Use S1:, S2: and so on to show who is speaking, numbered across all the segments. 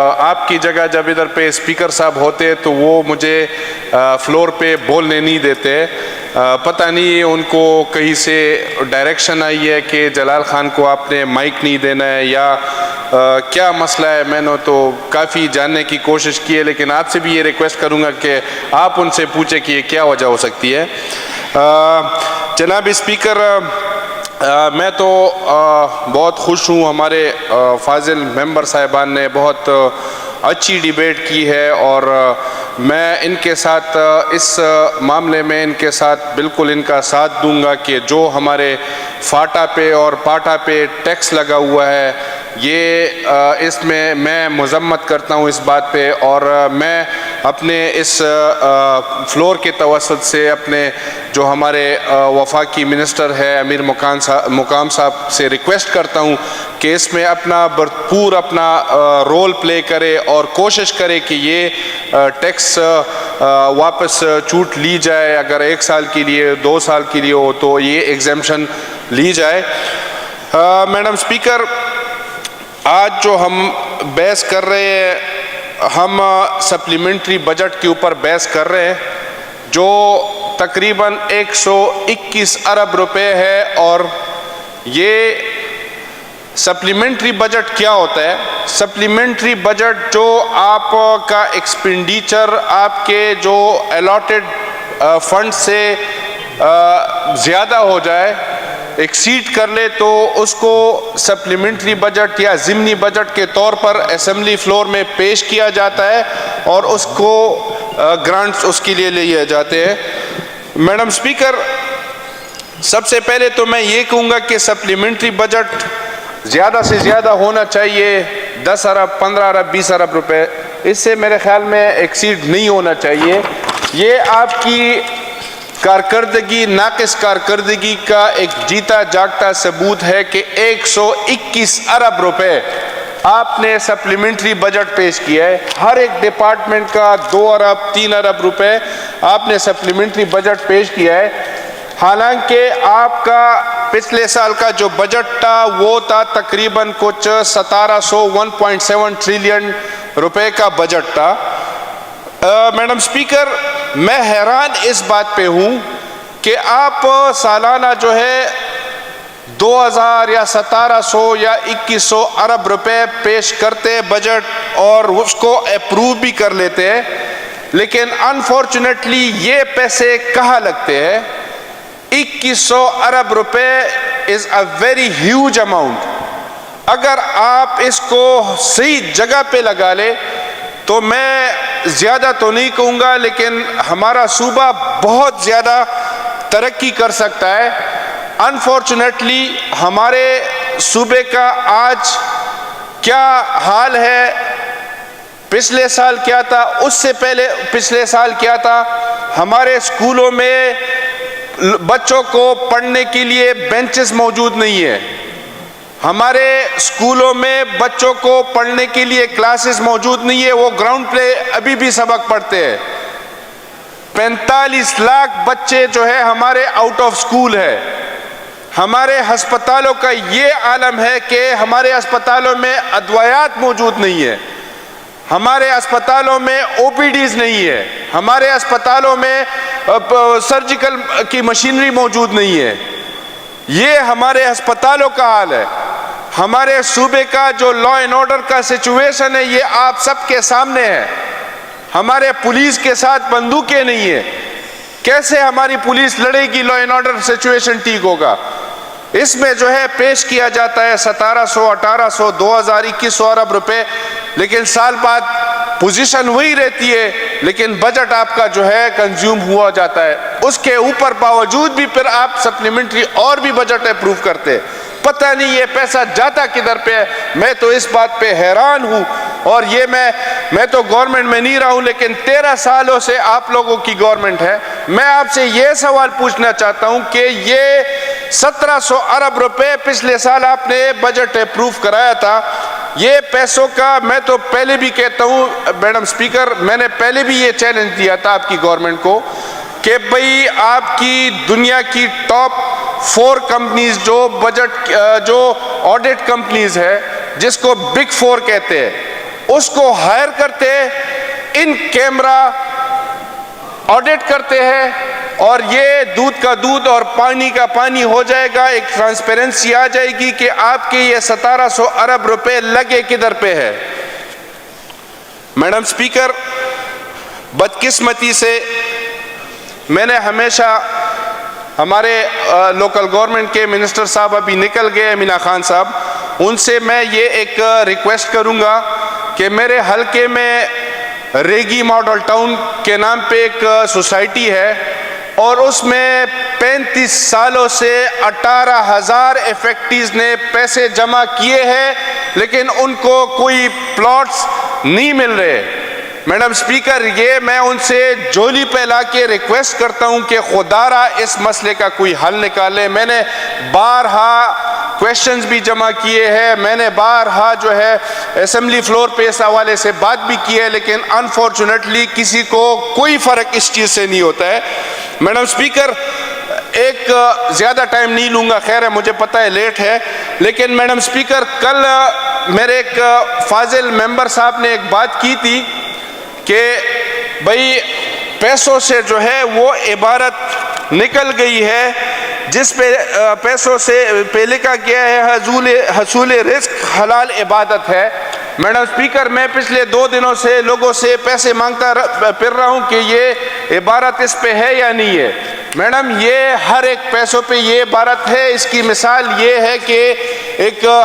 S1: آپ کی جگہ جب ادھر پہ اسپیکر صاحب ہوتے تو وہ مجھے فلور پہ بولنے نہیں دیتے. پتہ نہیں ان کو کہیں سے ڈائریکشن آئی ہے کہ جلال خان کو آپ نے مائک نہیں دینا ہے یا کیا مسئلہ ہے. میں نے تو کافی جاننے کی کوشش کی ہے, لیکن آپ سے بھی یہ ریکویسٹ کروں گا کہ آپ ان سے پوچھیں کہ یہ کیا وجہ ہو سکتی ہے. جناب اسپیکر, میں تو بہت خوش ہوں. ہمارے فاضل ممبر صاحبان نے بہت اچھی ڈیبیٹ کی ہے اور میں ان کے ساتھ اس معاملے میں ان کے ساتھ بالکل ان کا ساتھ دوں گا کہ جو ہمارے فاٹا پہ اور پاٹا پہ ٹیکس لگا ہوا ہے یہ اس میں مذمت کرتا ہوں اس بات پہ, اور میں اپنے اس فلور کے توسط سے اپنے جو ہمارے وفاقی منسٹر ہے امیر مقام صاحب سے ریکویسٹ کرتا ہوں کہ اس میں اپنا بھرپور اپنا رول پلے کرے اور کوشش کرے کہ یہ ٹیکس واپس چھوٹ لی جائے. اگر 1 سال کے لیے 2 سال کے لیے ہو تو یہ ایگزیمشن لی جائے. میڈم اسپیکر, آج جو ہم بحث کر رہے ہیں ہم سپلیمنٹری بجٹ کے اوپر بحث کر رہے ہیں جو تقریباً 121 ارب روپے ہے. اور یہ سپلیمنٹری بجٹ کیا ہوتا ہے؟ سپلیمنٹری بجٹ جو آپ کا ایکسپینڈیچر آپ کے جو الاٹڈ فنڈ سے زیادہ ہو جائے, ایکسیڈ کر لے, تو اس کو سپلیمنٹری بجٹ یا ضمنی بجٹ کے طور پر اسمبلی فلور میں پیش کیا جاتا ہے اور اس کو گرانٹس اس کے لیے لیے جاتے ہیں. میڈم اسپیکر, سب سے پہلے تو میں یہ کہوں گا کہ سپلیمنٹری بجٹ زیادہ سے زیادہ ہونا چاہیے 10 ارب 15 ارب 20 ارب روپے, اس سے میرے خیال میں ایکسیڈ نہیں ہونا چاہیے. یہ آپ کی کارکردگی ناقص کارکردگی کا ایک جیتا جاگتا ثبوت ہے کہ 121 ارب روپے آپ نے سپلیمنٹری بجٹ پیش کیا ہے. ہر ایک ڈپارٹمنٹ کا 2 ارب 3 ارب روپے آپ نے سپلیمنٹری بجٹ پیش کیا ہے. حالانکہ آپ کا پچھلے سال کا جو بجٹ تھا وہ تھا تقریباً کچھ 1,700 ٹریلین روپے کا بجٹ تھا. میڈم اسپیکر, میں حیران اس بات پہ ہوں کہ آپ سالانہ جو ہے 2,000 یا 1,700 یا 2,100 ارب روپے پیش کرتے بجٹ اور اس کو اپروو بھی کر لیتے ہیں, لیکن انفارچونیٹلی یہ پیسے کہاں لگتے ہیں؟ 2,100 ارب روپے از اے ویری ہیوج اماؤنٹ. اگر آپ اس کو صحیح جگہ پہ لگا لے تو میں زیادہ تو نہیں کہوں گا, لیکن ہمارا صوبہ بہت زیادہ ترقی کر سکتا ہے. انفارچونیٹلی ہمارے صوبے کا آج کیا حال ہے, پچھلے سال کیا تھا, اس سے پہلے پچھلے سال کیا تھا. ہمارے اسکولوں میں بچوں کو پڑھنے کے لیے بینچز موجود نہیں ہے. ہمارے اسکولوں میں بچوں کو پڑھنے کے لیے کلاسز موجود نہیں ہے, وہ گراؤنڈ پہ ابھی بھی سبق پڑھتے ہیں. 45 لاکھ بچے جو ہے ہمارے آؤٹ آف اسکول ہے. ہمارے ہسپتالوں کا یہ عالم ہے کہ ہمارے ہسپتالوں میں ادویات موجود نہیں ہے, ہمارے ہسپتالوں میں او پی ڈیز نہیں ہے, ہمارے ہسپتالوں میں سرجیکل کی مشینری موجود نہیں ہے. یہ ہمارے ہسپتالوں کا حال ہے. ہمارے صوبے کا جو لا اینڈ آرڈر کا سچویشن ہے یہ آپ سب کے سامنے ہے. ہمارے پولیس کے ساتھ بندوقیں نہیں ہے. کیسے ہماری پولیس لڑے گی؟ لا اینڈ آرڈر سچویشن ٹھیک ہوگا؟ اس میں جو ہے پیش کیا جاتا ہے 1,700 1,800 2,000 2,100 ارب روپے, لیکن سال بعد پوزیشن وہی رہتی ہے, لیکن بجٹ آپ کا جو ہے کنزیوم ہوا جاتا ہے. اس کے اوپر باوجود بھی پھر آپ سپلیمنٹری اور بھی بجٹ اپروو کرتے. پتہ نہیں یہ پیسہ جاتا کدھر پہ ہے. میں تو اس بات پہ حیران ہوں, اور یہ میں تو گورنمنٹ میں نہیں رہا ہوں, لیکن 13 سالوں سے آپ لوگوں کی گورنمنٹ ہے. میں آپ سے یہ سوال پوچھنا چاہتا ہوں کہ یہ 1,700 ارب روپے پچھلے سال آپ نے بجٹ اپروو کرایا تھا, یہ پیسوں کا میں تو پہلے بھی کہتا ہوں میڈم اسپیکر, میں نے پہلے بھی یہ چیلنج دیا تھا آپ کی گورنمنٹ کو کہ بھئی آپ کی دنیا کی ٹاپ 4 کمپنیز جو بجٹ جو آڈٹ کمپنیز ہے جس کو بگ 4 کہتے ہیں, اس کو ہائر کرتے، ان کیمرہ آڈٹ کرتے ہیں، اور یہ دودھ کا دودھ اور پانی کا پانی ہو جائے گا. ایک ٹرانسپیرنسی آ جائے گی کہ آپ کے یہ 1700 ارب روپے لگے کدھر پہ ہے. میڈم سپیکر، بدقسمتی سے میں نے ہمیشہ ہمارے لوکل گورنمنٹ کے منسٹر صاحب ابھی نکل گئے، امینا خان صاحب، ان سے میں یہ ایک ریکویسٹ کروں گا کہ میرے حلقے میں ریگی ماڈل ٹاؤن کے نام پہ ایک سوسائٹی ہے، اور اس میں 35 سالوں سے 18,000 افیکٹیز نے پیسے جمع کیے ہیں، لیکن ان کو کوئی پلاٹس نہیں مل رہے. میڈم سپیکر، یہ میں ان سے جولی پہ لا کے ریکویسٹ کرتا ہوں کہ خدا را اس مسئلے کا کوئی حل نکالے. میں نے بارہا کویشچنز بھی جمع کیے ہیں، میں نے بارہا جو ہے اسمبلی فلور پہ اس حوالے سے بات بھی کی ہے، لیکن انفارچونیٹلی کسی کو کوئی فرق اس چیز سے نہیں ہوتا ہے. میڈم سپیکر، ایک زیادہ ٹائم نہیں لوں گا، خیر ہے مجھے پتہ ہے لیٹ ہے، لیکن میڈم سپیکر کل میرے ایک فاضل ممبر صاحب نے ایک بات کی تھی کہ بھئی پیسوں سے جو ہے وہ عبارت نکل گئی ہے، جس پہ پیسوں سے پہ لکھا گیا ہے حصول رزق حلال عبادت ہے. میڈم سپیکر، میں پچھلے 2 دنوں سے لوگوں سے پیسے مانگتا پھر رہا ہوں کہ یہ عبارت اس پہ ہے یا نہیں ہے. میڈم، یہ ہر ایک پیسوں پہ یہ عبارت ہے. اس کی مثال یہ ہے کہ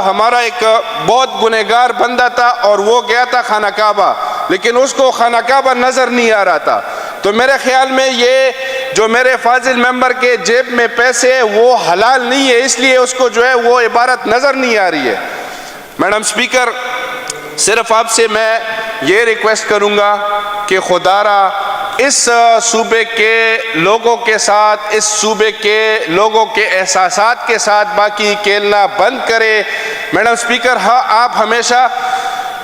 S1: ہمارا ایک بہت گنہگار بندہ تھا اور وہ گیا تھا خانہ کعبہ، لیکن اس کو خانہ کعبہ نظر نہیں آ رہا تھا. تو میرے خیال میں یہ جو میرے فاضل ممبر کے جیب میں پیسے ہیں وہ حلال نہیں ہے، اس لیے اس کو جو ہے وہ عبارت نظر نہیں آ رہی ہے. میڈم سپیکر، صرف آپ سے میں یہ ریکویسٹ کروں گا کہ خدا را اس صوبے کے لوگوں کے ساتھ، اس صوبے کے لوگوں کے احساسات کے ساتھ باقی کھیلنا بند کرے. میڈم سپیکر، ہاں آپ ہمیشہ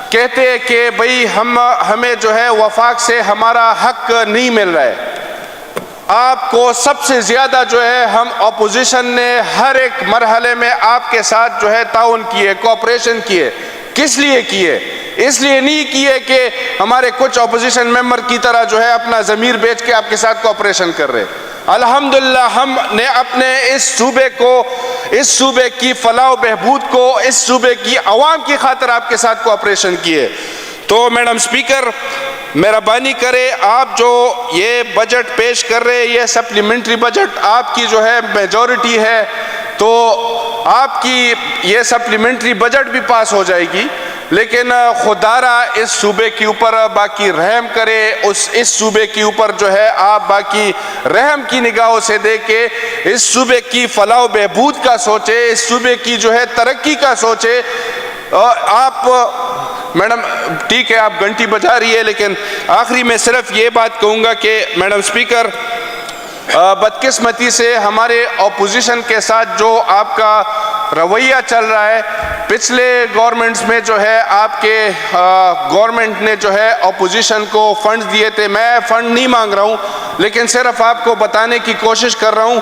S1: کہتے ہیں کہ بھئی ہمیں جو ہے وفاق سے ہمارا حق نہیں مل رہا ہے. آپ کو سب سے زیادہ جو ہے ہم اپوزیشن نے ہر ایک مرحلے میں آپ کے ساتھ جو ہے تعاون کیے، کوآپریشن کیے. کس لیے کیے؟ اس لیے نہیں کیے کہ ہمارے کچھ اپوزیشن ممبر کی طرح جو ہے اپنا ضمیر بیچ کے آپ کے ساتھ کوآپریشن کر رہے. الحمدللہ ہم نے اپنے اس صوبے کو، اس صوبے کی فلاح و بہبود کو، اس صوبے کی عوام کی خاطر آپ کے ساتھ کوآپریشن کیے. تو میڈم سپیکر، مہربانی کرے، آپ جو یہ بجٹ پیش کر رہے، یہ سپلیمنٹری بجٹ آپ کی جو ہے میجورٹی ہے، تو آپ کی یہ سپلیمنٹری بجٹ بھی پاس ہو جائے گی، لیکن خدا را اس صوبے کے اوپر باقی رحم کرے. اس صوبے کے اوپر جو ہے آپ باقی رحم کی نگاہوں سے دیکھے، اس صوبے کی فلاح و بہبود کا سوچے، اس صوبے کی جو ہے ترقی کا سوچے. آپ میڈم ٹھیک ہے آپ گھنٹی بجا رہی ہے، لیکن آخری میں صرف یہ بات کہوں گا کہ میڈم سپیکر، بدقسمتی سے ہمارے اپوزیشن کے ساتھ جو آپ کا رویہ چل رہا ہے، پچھلے گورنمنٹس میں جو ہے آپ کے گورنمنٹ نے جو ہے اپوزیشن کو فنڈ دیے تھے. میں فنڈ نہیں مانگ رہا ہوں، لیکن صرف آپ کو بتانے کی کوشش کر رہا ہوں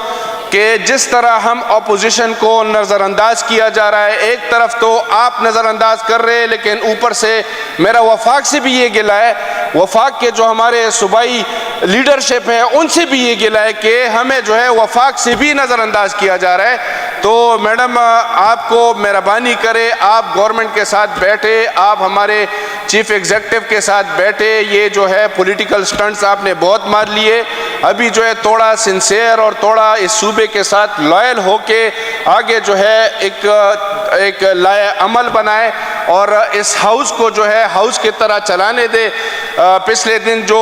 S1: کہ جس طرح ہم اپوزیشن کو نظر انداز کیا جا رہا ہے، ایک طرف تو آپ نظر انداز کر رہے ہیں، لیکن اوپر سے میرا وفاق سے بھی یہ گلہ ہے، وفاق کے جو ہمارے صوبائی لیڈرشپ ہے ان سے بھی یہ گلہ ہے کہ ہمیں جو ہے وفاق سے بھی نظر انداز کیا جا رہا ہے. تو میڈم آپ کو مہربانی کرے، آپ گورنمنٹ کے ساتھ بیٹھے، آپ ہمارے چیف ایگزیکٹو کے ساتھ بیٹھے. یہ جو ہے پولیٹیکل سٹنٹس آپ نے بہت مار لیے، ابھی جو ہے تھوڑا سنسیئر اور تھوڑا اس صوبے کے ساتھ لائل ہو کے آگے جو ہے ایک لائے عمل بنائے اور اس ہاؤس کو جو ہے ہاؤس کی طرح چلانے دے. پچھلے دن جو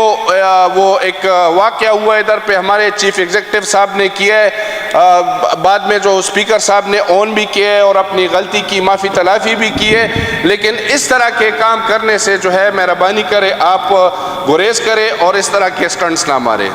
S1: وہ ایک واقعہ ہوا ادھر پہ ہمارے چیف ایگزیکٹو صاحب نے کیا ہے، بعد میں جو اسپیکر صاحب نے اون بھی کیا ہے اور اپنی غلطی کی معافی تلافی بھی کی ہے، لیکن اس طرح کے کام کرنے سے جو ہے مہربانی کرے آپ گریز کرے اور اس طرح کے سٹنٹس نہ مارے.